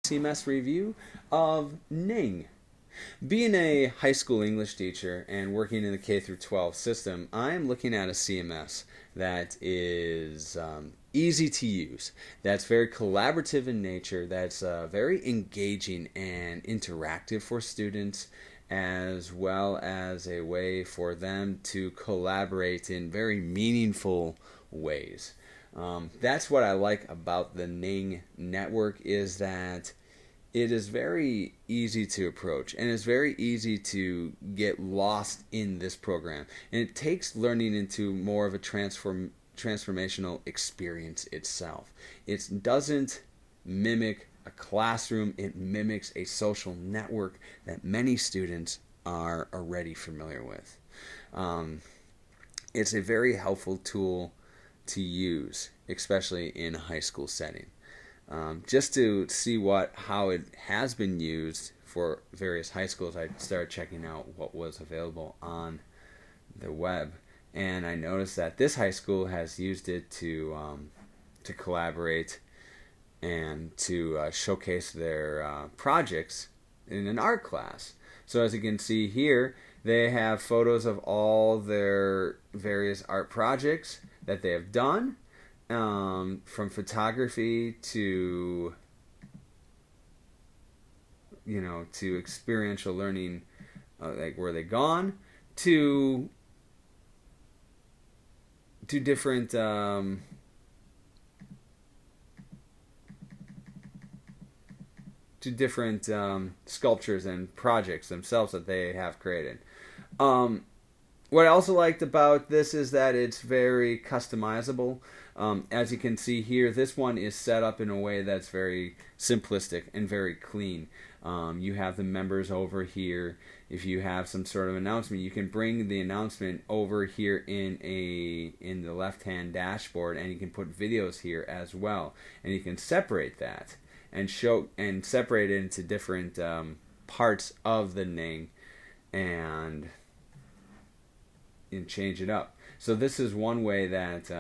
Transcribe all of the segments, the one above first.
CMS review of Ning. Being a high school English teacher and working in the K through 12 system, I am looking at a CMS that is easy to use, that's very collaborative in nature, that's very engaging and interactive for students, as well as a way for them to collaborate in very meaningful ways. That's what I like about the Ning network, is that it is very easy to approach and it's very easy to get lost in this program. And it takes learning into more of a transformational experience itself. It doesn't mimic a classroom, it mimics a social network that many students are already familiar with. It's a very helpful tool to use, especially in a high school setting. Just to see how it has been used for various high schools, I started checking out what was available on the web, and I noticed that this high school has used it to collaborate and to showcase their projects in an art class. So as you can see here, they have photos of all their various art projects that they have done, from photography to to experiential learning, like where they gone to different sculptures and projects themselves that they have created. What I also liked about this is that it's very customizable. As you can see here, this one is set up in a way that's very simplistic and very clean. You have the members over here. If you have some sort of announcement, you can bring the announcement over here in the left-hand dashboard, and you can put videos here as well. And you can separate that and separate it into different parts of the Ning and change it up. So this is one way that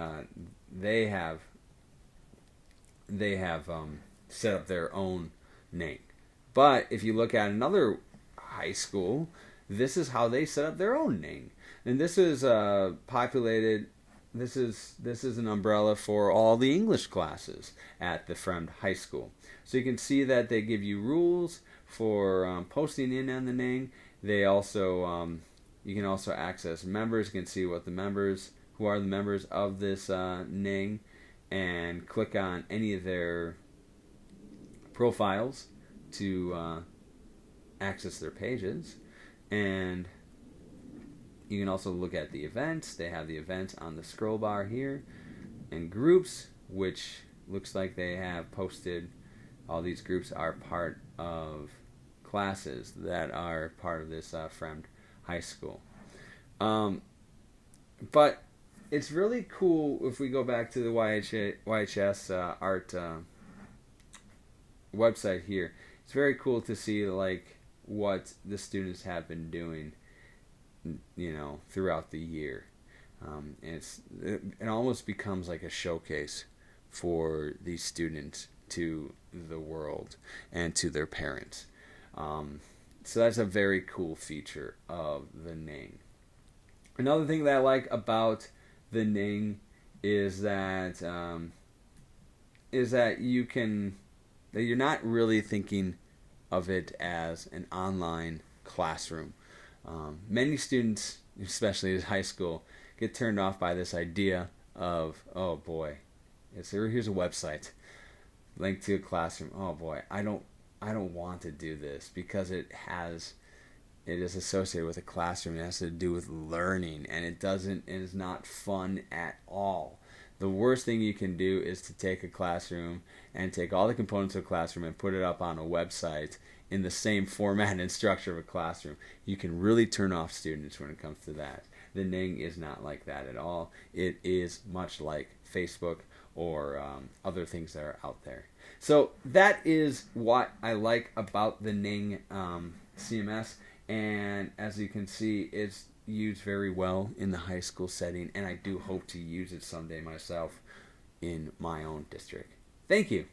they have set up their own Ning. But if you look at another high school, this is how they set up their own Ning. And this is populated. This is an umbrella for all the English classes at the Fremd High School. So you can see that they give you rules for posting in on the Ning. They also you can also access members. You can see what who are the members of this Ning, and click on any of their profiles to access their pages. And you can also look at the events. They have the events on the scroll bar here, and groups, which looks like they have posted. All these groups are part of classes that are part of this Fremd High School. But it's really cool if we go back to the YHS art website here. It's very cool to see like what the students have been doing, throughout the year. It almost becomes like a showcase for these students to the world and to their parents. So that's a very cool feature of the Ning. Another thing that I like about the Ning is that you're not really thinking of it as an online classroom. Many students, especially in high school, get turned off by this idea of, oh boy, here's a website, link to a classroom. Oh boy, I don't want to do this because it is associated with a classroom. It has to do with learning, and it is not fun at all. The worst thing you can do is to take a classroom and take all the components of a classroom and put it up on a website in the same format and structure of a classroom. You can really turn off students when it comes to that. The Ning is not like that at all. It is much like Facebook or other things that are out there. So that is what I like about the Ning CMS. And as you can see, it's used very well in the high school setting, and I do hope to use it someday myself in my own district. Thank you.